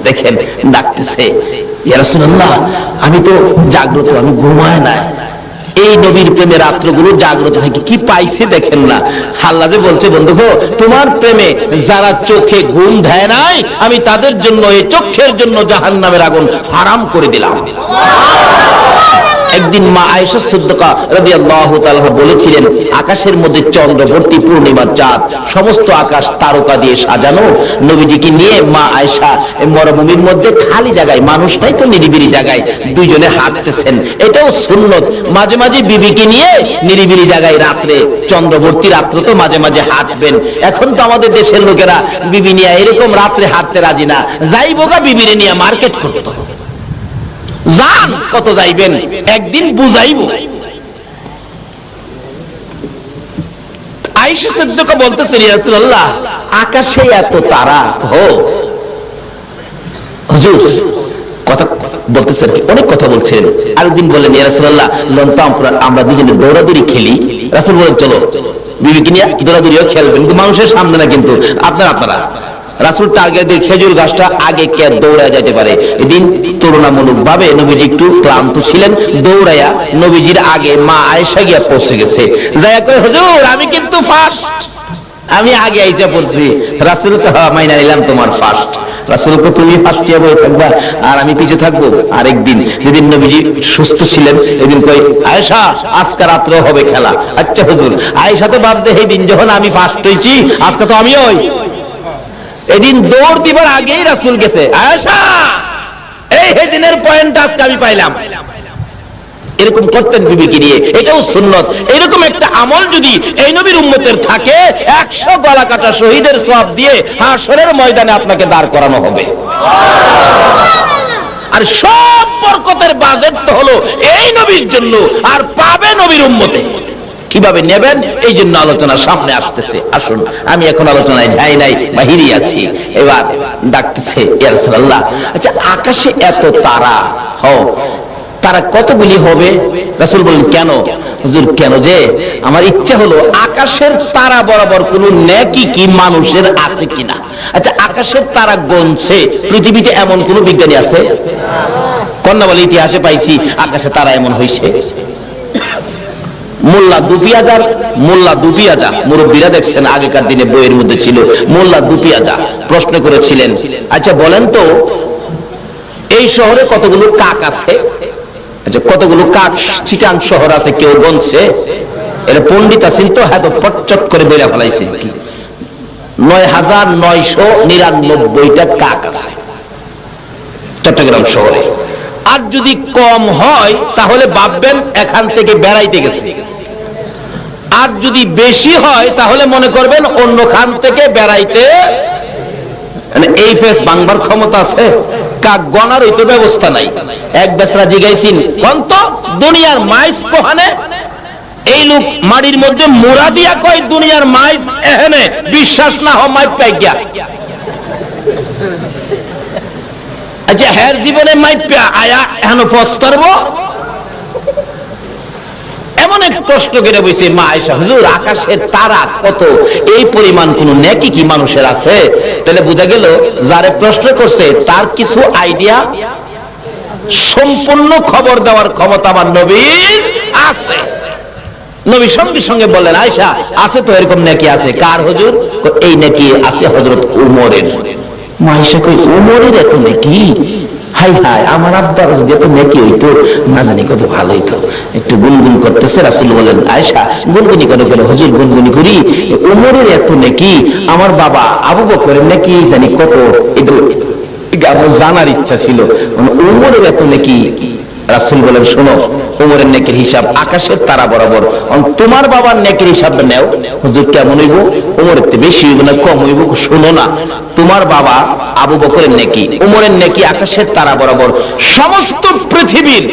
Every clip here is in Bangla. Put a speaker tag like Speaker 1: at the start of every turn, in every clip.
Speaker 1: দেখেন ডাকতেছে, ইয়া রাসূলুল্লাহ আমি তো জাগ্রত, আমি ঘুমায় না। এই নবীর প্রেমে রাত্রগুলো জাগ্রত থাকি, কি পাইছে দেখেন না। আল্লাহ যে বলছে, বন্ধু গো তোমার প্রেমে যারা চোখে ঘুম দেয় নাই, আমি তাদের জন্য এই চোখের জন্য জাহান্নামের আগুন হারাম করে দিলাম। একদিন মা আয়েশা সিদ্দিকা রাদিয়াল্লাহু তাআলা বলেছিলেন, আকাশের মধ্যে চন্দ্রবর্তী পূর্ণিমার চাঁদ, সমস্ত আকাশ তারকা দিয়ে সাজানো। নবীজিকে নিয়ে মা আয়েশা মরুভূমির মধ্যে খালি জায়গায়, মানুষ নাই তো নিরিবিলি জায়গায় দুইজনে হাঁটতেছেন। এটাও সুন্নত, মাঝে মাঝে বিবিকে নিয়ে নিরিবিলি জায়গায় রাত্রে, চন্দ্রবর্তী রাত্রে তো মাঝে মাঝে হাঁটবেন। এখন তো আমাদের দেশের লোকেরা বিবি নিয়ে এরকম রাত্রে হাঁটতে রাজি না, যাইবোগা বিবিরে নিয়ে মার্কেট করতে। যান, কত যাইবেন, একদিন বুঝাইব। আয়েশা সিদ্দিকা বলতেছেন, ইয়া রাসূলুল্লাহ আকাশে এত তারা, হুজুর কথা বলতেছেন, অনেক কথা বলছেন। আরেকদিন বলেন, ইয়া রাসূলুল্লাহ লন তো আমরা দুজনে দৌড়াদৌড়ি খেলি। রাসূল বলেন, চলো বিবিকে নিয়ে দৌড়াদৌড়িও খেলবেন, কিন্তু মানুষের সামনে না, কিন্তু আপনারা। রাসূল টার্গেট দিয়ে খেজুর গাছটা আগে কে দৌড়ায় যেতে পারে। এদিন তুলনামূলক ভাবে নবীজি একটু ক্লান্ত ছিলেন, দৌড়াইয়া নবীজির আগে মা আয়েশা গিয়া পৌঁছে গেছে। যাইয়া কই, হুজুর আমি কিন্তু ফার্স্ট, আমি আগে আইসা পড়ছি। রাসূল তো মাইনা নিলাম তোমার ফার্স্ট। রাসূলকে তুমি ফার্স্ট হয়ে বসে থাকবা আর আমি পিছে থাকবো। আরেকদিন যেদিন নবীজি সুস্থ ছিলেন, এদিন কই, আয়েশা আজকে রাত্রে হবে খেলা। আচ্ছা হুজুর। আয়েশা তো ভাবছে এই দিন যখন আমি ফার্স্ট হইছি, আজকে তো আমিও হই। এদিন দৌড় দিবার আগেই রাসূল গেছে, আয়েশা এই দিনের পয়েন্ট আজকে আমি পাইলাম। এরকম করতেন বিবিকে নিয়ে, এটাও সুন্নত। এরকম একটা আমল যদি এই নবীর উম্মতের থাকে, 100 গলা কাটা শহীদের সওয়াব দিয়ে হাশরের ময়দানে আপনাকে দাঁড় করানো হবে। আর সব বরকতের বাজেট তো হলো এই নবীর জন্য, আর পাবে নবীর উম্মতে। কিভাবে নেবেন এই জন্য আলোচনা সামনে আসতেছে। আসুন, আমি এখন আলোচনায় যাই নাই, বাহিরে আছি। এবার ডাকতেছে, ইয়া রাসূলুল্লাহ আচ্ছা আকাশে এত তারা, তারা কতগুলি হবে? রাসূল বলেন, কেন হুজুর, কেন যে আমার ইচ্ছা হলো আকাশের তারা বরাবর কোন নেকি কি মানুষের আছে কিনা। আচ্ছা আকাশের তারা গণছে পৃথিবীতে এমন কোন বিজ্ঞানী আছে? কন্যা বলে ইতিহাসে পাইছি আকাশে তারা এমন হইছে। মোল্লা দুপিয়াজা মুরব্বীরা দেখছেন আগেকার দিনে বইয়ের মধ্যে ছিল, মোল্লা দুপিয়াজা প্রশ্ন করেছিলেন, আচ্ছা বলেন তো এই শহরে কতগুলো কাক আছে? আচ্ছা কতগুলো কাক চিটাং শহর আছে কেউ গণছে? এর পণ্ডিত আছেন তো, হ্যাঁ তো পটচট করে বইলা ফেলাইছে, ৯৯৯৯টা কাক আছে চট্টগ্রাম শহরে। আর যদি কম হয় তাহলে ভাববেন এখান থেকে বেড়াইতে গেছে, আর যদি বেশি হয় তাহলে মনে করবেন অন্য খান থেকে বেড়াইতে। মানে এই ফেস বাংবার ক্ষমতা আছে? কাক গণার ওই তো ব্যবস্থা নাই। এক বেসরা জিগাইছিন কোন তো দুনিয়ার মাইস কোহানে? এই লোক মাটির মধ্যে মোড়া দিয়া কয় দুনিয়ার মাইস এখানে, বিশ্বাস না হয় মাইপ পাই গিয়া। আচ্ছা হ্যার জীবনে মাইপা আয়া এখন পস্তারব? এমন এক প্রশ্ন করে বইছে মা আয়েশা, হুজুর আকাশের তারা কত, এই পরিমাণ কোন নেকি কি মানুষের আছে? তাহলে বোঝা গেল যারে প্রশ্ন করছে তার কিছু আইডিয়া, সম্পূর্ণ খবর দেওয়ার ক্ষমতা আমার নবীর আছে। নবী সঙ্গে সঙ্গে বললেন, আয়েশা আছে তো এরকম নেকি আছে। কার হুজুর? এই নেকি আছে হযরত উমরের। মা আয়েশা কই, উমরের এত নেকি? হাই হাই, আমার আব্বার যদি এত নেকি হইতো না জানি কত ভালো হইতো। একটু গুনগুন করতেছে। রাসূল বলেন, আয়েশা গুনগুনি করে গেল, হুজুর গুনগুনি করি, উমরের এত নেকি, আমার বাবা আবু বকরের নেকি জানি কত। এটা আমার জানার ইচ্ছা ছিল, উমরের এত নেকি। রাসূল বলেন, শোনো উমরের নেকির হিসাব আকাশের তারা বরাবর, তোমার বাবার নেকির হিসাব নেও। হুজুর কেমন হইব? উমরের থেকে বেশি হইব না কম হইব? শোনো না, তোমার বাবা আবু বকরের নেকি, উমরের নেকি আকাশের তারা বরাবর। সমস্ত পৃথিবীর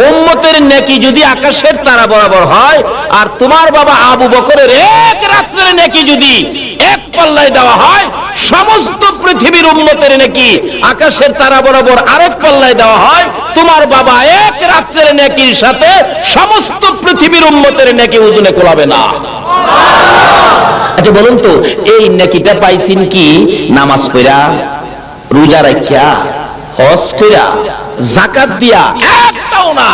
Speaker 1: উম্মতের নেকি যদি আকাশের তারা বরাবর হয়, আর তোমার বাবা আবু বকরের এক রাত্রের নেকি যদি এক পাল্লায় দেওয়া হয়, সমস্ত পৃথিবীর উম্মতের নেকি আকাশের তারা বরাবর আরেক পাল্লায় দেওয়া হয়, তোমার বাবা এক রাত্রের নেকির সাথে সমস্ত পৃথিবীর উম্মতের নেকি ওজনে কোলাবে না। আচ্ছা বলুন তো এই নেকিটা পাইছেন কি নামাজ পড়া, রোজা রাখিয়া, হজ কইরা যাকাত দিয়া একটাও না,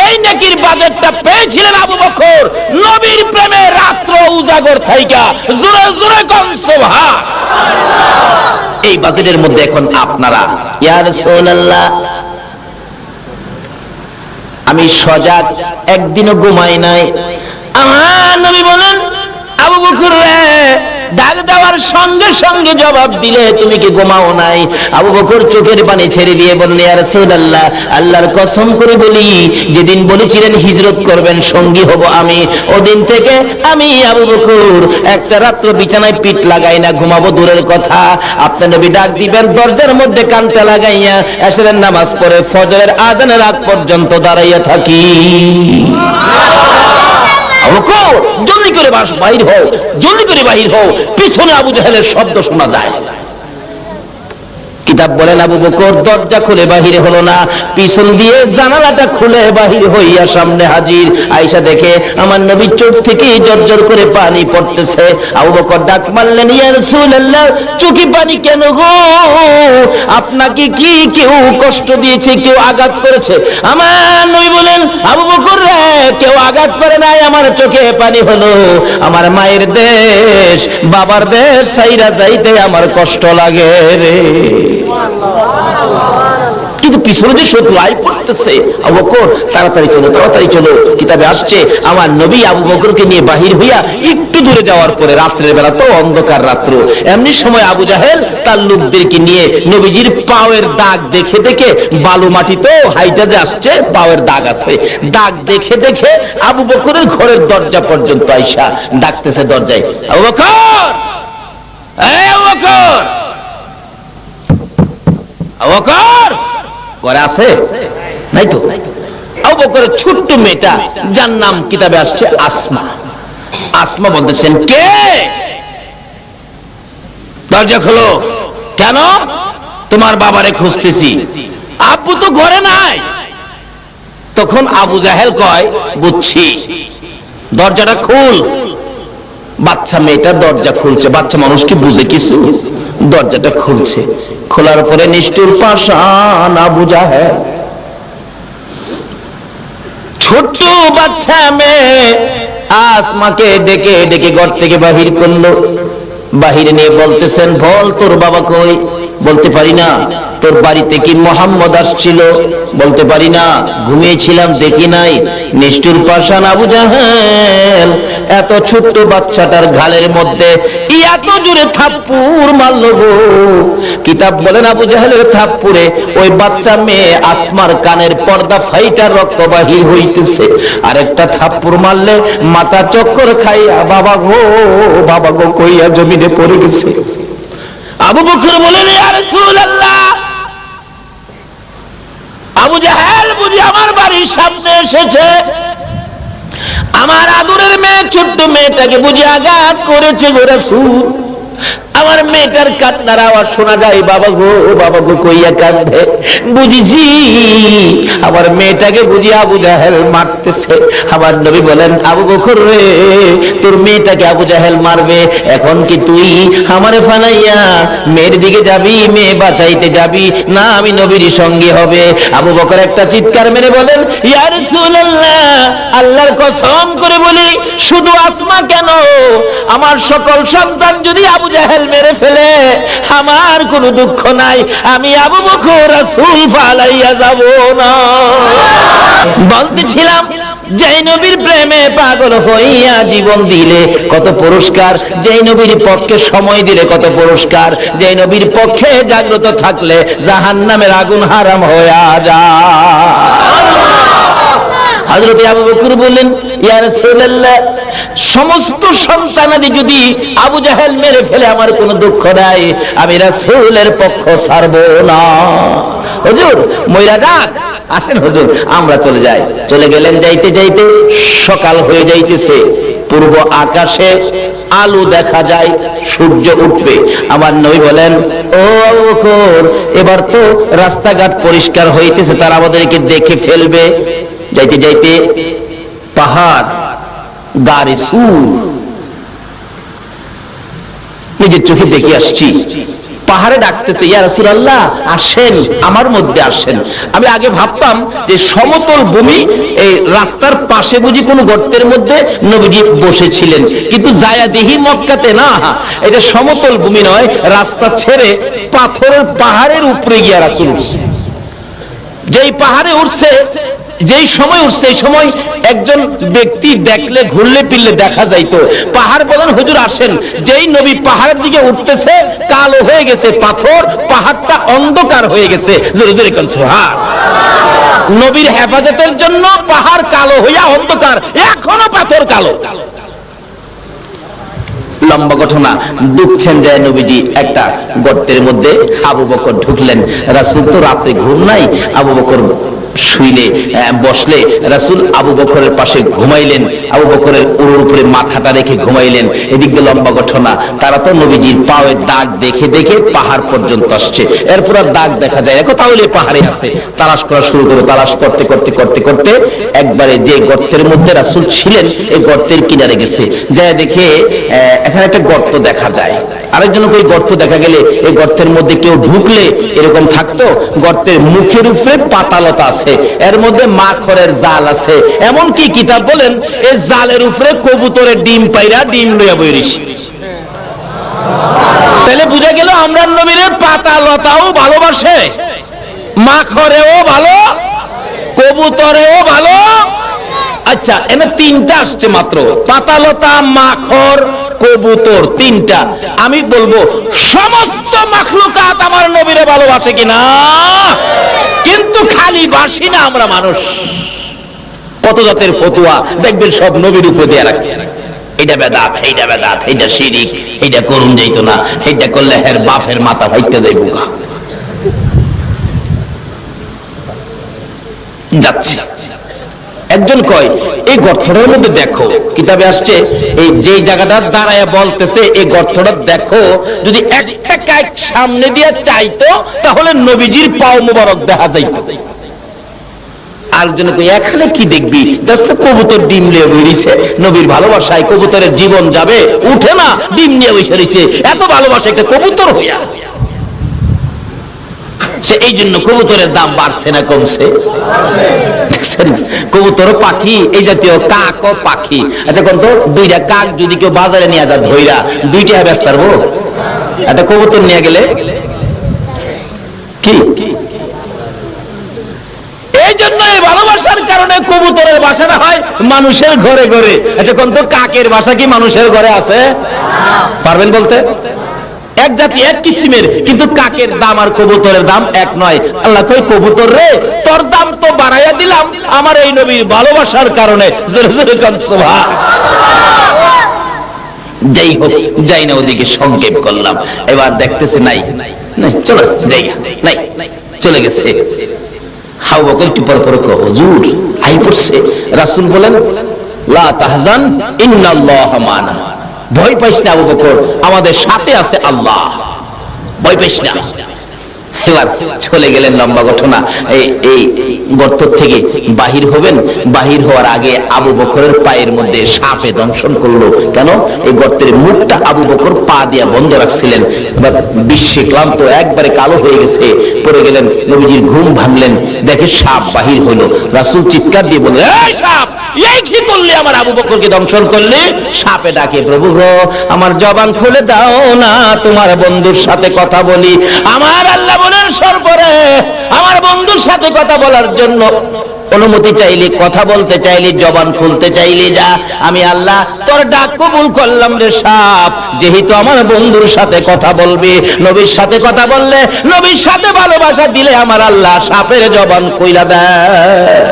Speaker 1: এই নেকির বাজেটটা পেয়েছিলেন আবু বকর নবীর প্রেমে রাত্র উজাগর থাইকা। জোরে জোরে কোন সুবহান। এই বাজেটের মধ্যে এখন আপনারা, ইয়া রাসূলুল্লাহ আমি সজাগ, একদিনও ঘুমাই নাই। আমার নবী বলেন, আবু বকর রে, ডাক দেওয়ার সঙ্গে সঙ্গে জবাব দিলে তুমি কি ঘুমাও নাই? আবু বকর চোখের পানি ছেড়ে দিয়ে বললেন, ইয়া রাসূলুল্লাহ আল্লাহর কসম করে বলি, যেদিন বলেছিলেন হিজরত করবেন সঙ্গী হব আমি, ওদিন থেকে আমি আবু বকর একটা রাত্র বিছানায় পিঠ লাগাই না, ঘুমাবো দূরের কথা। আপনার নবী ডাক দিবেন, দরজার মধ্যে কানটা লাগাইয়া এশরের নামাজ পড়ে ফজরের আজানের আগ পর্যন্ত দাঁড়াইয়া থাকি। জলদি করে বাহির হও, জলদি করে বাহির হও। পিছনে আবু জাহেলের শব্দ শোনা যায়। কিতাব বলেন আবু বকর দরজা খুলে বাহিরে হলো না, পিছন দিয়ে জানালাটা খুলে বাহির হইয়া সামনে হাজির। আয়েশা দেখে আমার নবীর চোখ থেকে জর্জর করে পানি পড়তেছে। আবু বকর ডাক মারলেন, ইয়া রাসূলুল্লাহ চোখে পানি কেন গো? আপনাকে কি কেউ কষ্ট দিয়েছে, কেউ আঘাত করেছে? আমার নবী বলেন, আবু বকর রে, কেউ আঘাত করে নাই, আমার চোখে পানি হলো আমার মায়ের দেশ বাবার দেশ সাইরা যাইতে আমার কষ্ট লাগে রে। কিন্তু পিছনে যে শত্রু আই পড়তেছে, আবু বকর তাড়াতাড়ি চলো, তাড়াতাড়ি চলো। কিতাবে আসছে আমার নবী আবু বকরকে নিয়ে বাহির হইয়া একটু দূরে যাওয়ার পরে, রাত্রের বেলা তো অন্ধকার রাত্র, এমনি সময় আবু জাহেল তার লোকদেরকে নিয়ে নবীজির পায়ের দাগ দেখে দেখে, বালু মাটি তো হাইটা যে আসছে, পায়ের দাগ আছে, দাগ দেখে দেখে আবু বকরের ঘরের দরজা পর্যন্ত আইসা ডাকতেছে দরজায়, আবু বকর, এই আবু বকর, আবু বকর ঘরে আছে নাই তো? আবু বকরের ছোট্ট মেয়েটা, যার নাম কিতাবে আসছে আসমা, আসমা বলতেছেন, কে? দরজা খোলো। কেন? তোমার বাবারে খুঁজতেছি। আব্বু তো ঘরে নাই। তখন আবু জাহেল কয়, বুঝছি, দরজাটা খুল। বাচ্চা মেয়েটা দরজা খুলছে, বাচ্চা মানুষ কি বুঝে কিছু? দরজাটা খুলছে, খোলার পরে নিষ্ঠুর পাষাণ আবু জাহেল, ছোট্ট বাচ্চা মেয়ে আসমাকে ডেকে ডেকে ঘর থেকে বাহির করলো। বাহিরে নিয়ে বলতেছেন, বল তোর বাবা কই? বলতে পারি না। তোর বাড়িতে কি মোহাম্মদ আসছিল? বলতে পারি না, ঘুমিয়েছিলাম, দেখি নাই। নিষ্ঠুর পাষাণ আবু জাহেল এত ছোট্ট বাচ্চাটার গালের মধ্যে এত জোরে থাপ্পড় মারলো গো। কিতাব বলেন আবু জাহেলের থাপ্পড়ে ওই বাচ্চা মেয়ে আসমার কানের পর্দা ফাইটা রক্ত বাহির হইতেছে। আরেকটা থাপ্পড় মারলে মাথা চক্কর খাইয়া বাবা গো কইয়া জমিনে পড়ে গেছে। আবু বকর বলেন, ইয়া রাসূলুল্লাহ আবু জাহেল বুঝি আমার বাড়ির সামনে এসেছে, আমার আদরের মেয়ে ছোট্ট মেয়েটাকে বুঝি আঘাত করেছে গো রাসূল। আমার মেয়েটার কান্নার আওয়াজ শোনা যায়, বাবা গো কইয়া কাঁদে। বুঝিছি আমার মেয়েটাকে বুঝি আবু জাহেল মারতেছে। আমার নবী বলেন, আবু বকর রে, তোর মেয়েটাকে আবু জাহেল মারবে, এখন কি তুই আমারে ফালাইয়া মেয়ের দিকে যাবি, মেয়ে বাঁচাইতে যাবি, না আমি নবীর সঙ্গী হবে? আবু বকর একটা চিৎকার মেরে বলেন, ইয়া রাসূলুল্লাহ আল্লাহর কসম করে বলি, শুধু আসমা কেন, আমার সকল সন্তান যদি আবু জাহেল মেরে ফেলে আমার কোনো দুঃখ নাই, আমি আবু বকর রাসূল ফালাইয়া যাব না। বলতেছিলাম, যেই নবীর প্রেমে পাগল হইয়া জীবন দিলে কত পুরস্কার, যেই নবীর পক্ষে সময় দিলে কত পুরস্কার, যেই নবীর পক্ষে জাগ্রত থাকলে জাহান্নামের আগুন হারাম হইয়া যায়। হযরত আবু বকর বললেন, ইয়া রাসূলুল্লাহ সমস্ত সন্তানাদি যদি আবু জাহেল মেরে ফেলে আমার কোনো দুঃখ নাই, আমি রাসূলের পক্ষ ছাড়ব না। হুজুর মইরা যাক, আসেন হুজুর আমরা চলে যাই। চলে গেলেন, যাইতে যাইতে সকাল হয়ে যাইতেছে, পূর্ব আকাশে আলো দেখা যায়, সূর্য উঠবে। আমার নবী বলেন, ও আবু বকর এবার তো রাস্তাঘাট পরিষ্কার হইতেছে, তারা আমাদেরকে দেখে ফেলবে। যাইতে যাইতে পাহাড় গাড়ি সুর নিজের চোখে দেখে আসছি, পাহাড়ে ডাকতেছে, ইয়া রাসূলুল্লাহ আসেন, আমার মধ্যে আসেন। আমি আগে ভাবতাম যে সমতল ভূমি, এই রাস্তার পাশে বুঝি কোনো গর্তের মধ্যে নবীজি বসেছিলেন, কিন্তু যায়া দেখি মক্কাতে না, এটা সমতল ভূমি নয়, রাস্তা ছেড়ে পাথরের পাহাড়ের উপরে গিয়া রাসূল উঠছে। যেই পাহাড়ে উঠছে, যেই সময় উঠছে, এই সময় একজন ব্যক্তি দেখলে ঘুরলে ফিরলে দেখা যাইতো। পাহাড় বলেন হুজুর আসেন, যেই নবী পাহাড়ের দিকে উঠতেছে কালো হয়ে গেছে পাথর, পাহাড়টা অন্ধকার হয়ে গেছে। জোরে জোরে কোন সুবহান। নবীর হেফাজতের জন্য পাহাড় কালো হইয়া অন্ধকার, এখনো পাথর কালো। লম্বা ঘটনা, ঢুকছেন যায় নবীজি একটা গর্তের মধ্যে, আবু বকর ঢুকলেন। রাসূল তো রাতে ঘুম নাই, আবু বকর শুইলে বসলে রাসূল আবু বকরের পাশে ঘুমাইলেন, আবু বকরের উরুর উপরে মাথাটা রেখে ঘুমাইলেন। এদিকে লম্বা ঘটনা, তারা তো নবীজির পায়ের দাগ দেখে দেখে পাহাড় পর্যন্ত আসছে, এরপর আর দাগ দেখা যায় না, কোথাও পাহাড়ে আছে। তালাশ করা শুরু করে, তালাশ করতে করতে করতে করতে একবারে যে গর্তের মধ্যে রাসূল ছিলেন এই গর্তের কিনারে গেছে, যায় দেখে এখানে একটা গর্ত দেখা যায়। আরেকজন ওই গর্ত দেখা গেলে এই গর্তের মধ্যে কেউ ঢুকলে এরকম থাকতো, গর্তের মুখের উপরে পাতালতা আছে, এর মধ্যে মাখরের জাল আছে, এমন কি কিতাব বলেন এই জালের উপরে কবুতরের ডিম পাইরা ডিম লইয়া বইরিস। তাহলে বুঝা গেল আমরা নবীর পাতালতাও ভালোবাসে, মাখরেও ভালো, কবুতরেও ভালো। আচ্ছা, এনে তিনটা আসছে মাত্র, পাতালতা, মাখর, কবুতর, তিনটা। আমি বলবো সমস্ত মাখলুকাত আমার নবীরে ভালোবাসে কিনা, কিন্তু খালি বাসি না আমরা মানুষ। কত জাতের ফতুয়া দেখবেন সব নবীর উপরে দিয়ে রাখছে, এটা বেদাত, এইটা বেদাত, এইটা শিরিক, এইটা করুন যাইতো না, এইটা করলে হের বাপের মাথা ভাইতে যাইব যাচ্ছে। একজন কয় এই গর্তটার মধ্যে দেখো, কিতাবে আসছে এই যে জায়গাটা দাঁড়ায় বলতেছে এই গর্তটা দেখো, যদি একটা কাক সামনে দিয়ে চাইতো তাহলে নবীজির পাও মোবারক দেখা যাইতো। আরেকজন কই এখানে কি দেখবি, দেখো কবুতর ডিম নিয়ে বইছে, নবীর ভালোবাসায় কবুতরের জীবন যাবে, উঠে না, ডিম নিয়ে বসে রইছে, এত ভালোবাসা একটা কবুতর হইয়া। এই জন্য কবুতরের দাম বাড়ছে না কমছে? কবুতর পাখি, এই জাতীয় কাক ও পাখি। আচ্ছা কোন তো দুইটা কাক যদি কেউ বাজারে নিয়ে যা ধইরা, দুইটা ব্যস্ত পারবো? একটা কবুতর নিয়ে গেলে কি? এই জন্য এই ভালোবাসার কারণে কবুতরের বাসাটা হয় মানুষের ঘরে ঘরে। আচ্ছা কোন তো কাকের বাসা কি মানুষের ঘরে আছে? পারবেন বলতে? এক জাতি এক কিসিমের, কিন্তু কাকের দাম আর কবুতরের দাম এক নয়। আল্লাহ কই কবুতর রে তোর দাম তো বাড়াইয়া দিলাম আমার এই নবীর ভালোবাসার কারণে। জোরে জোরে কোন সুবহান। যাই হোক, যাই না, ওদিকে সংক্ষেপ করলাম। এবার দেখতেছে নাই, চলো জায়গা নাই, চলে গেছে। হাউ বকর একটু পর পর হুজুর আই পড়ছে। রাসূল বলেন লা তাহজান ইন্নাল্লাহা মানা, ভয় পাইস না আবু বকর, আমাদের সাথে আছে আল্লাহ, ভয় পাইস না। এবার চলে গেলেন। লম্বা ঘটনা, এই গর্ত থেকে বাহির হবেন, বাহির হওয়ার আগে আবু বকরের পায়ের মধ্যে সাপে দংশন করলো। কেন? এই গর্তের মুখটা আবু বকর পা দিয়া বন্ধ রাখছিলেন। এবার বিশ্বে ক্লান্ত, একবারে কালো হয়ে গেছে, পড়ে গেলেন। নবীজির ঘুম ভাঙলেন, দেখে সাপ বাহির হলো। রাসূল চিৎকার দিয়ে বললেন এই সাপ, এই কি করলে, আমার আবু বকরকে দংশন করলে? সাপে ডাকে প্রভু গো আমার জবান খুলে দাও না, তোমার বন্ধুর সাথে কথা বলি। আমার আল্লাহ বলেন সর্বরে আমার বন্ধুর সাথে কথা বলার জন্য অনুমতি চাইলে, কথা বলতে চাইলে, জবান খুলতে চাইলে যা, আমি আল্লাহ তোর ডাক কবুল করলাম রে সাপ। যেহেতু আমার বন্ধুর সাথে কথা বলবি, নবীর সাথে কথা বললে, নবীর সাথে ভালোবাসা দিলে আমার আল্লাহ সাপের জবান খুইলা দেয়।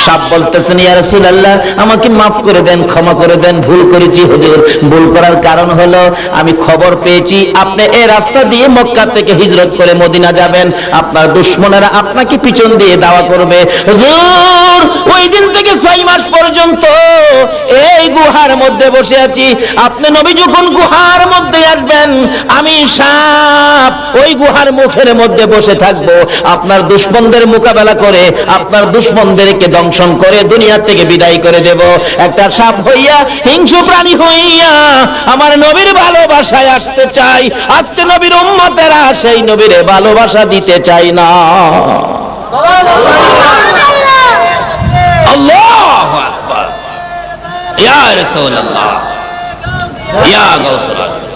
Speaker 1: সাপ বলতেছেন ইয়া রাসূলুল্লাহ আমাকে মাফ করে দেন, ক্ষমা করে দেন, ভুল করেছি হুজুর। ভুল করার কারণ হলো আমি খবর পেয়েছি আপনি এই রাস্তা দিয়ে মক্কা থেকে হিজরত করে মদিনা যাবেন, আপনার দুশমনেরা আপনাকে পিছন দিয়ে দাওয়া করবে। হুজুর ওই দিন থেকে 6 মাস পর্যন্ত এই গুহার মধ্যে বসে আছি, আপনি নবী যখন গুহার মধ্যে আসবেন আমি সাপ ওই গুহার মুখের মধ্যে বসে থাকবো, আপনার দুশমনদের মোকাবেলা করে আপনার দুশমনদেরকে ধ্বংস দংশন করে দুনিয়া থেকে বিদায় করে দেব। একটা সাপ হইয়া, হিংস্র প্রাণী হইয়া আমার নবীর ভালোবাসায় আসতে চাই। আজকে নবীর উম্মতেরা সেই নবীর ভালোবাসা দিতে চাই না। আল্লাহু আকবার। ইয়া রাসূলুল্লাহ, ইয়া গাউসুল আজম।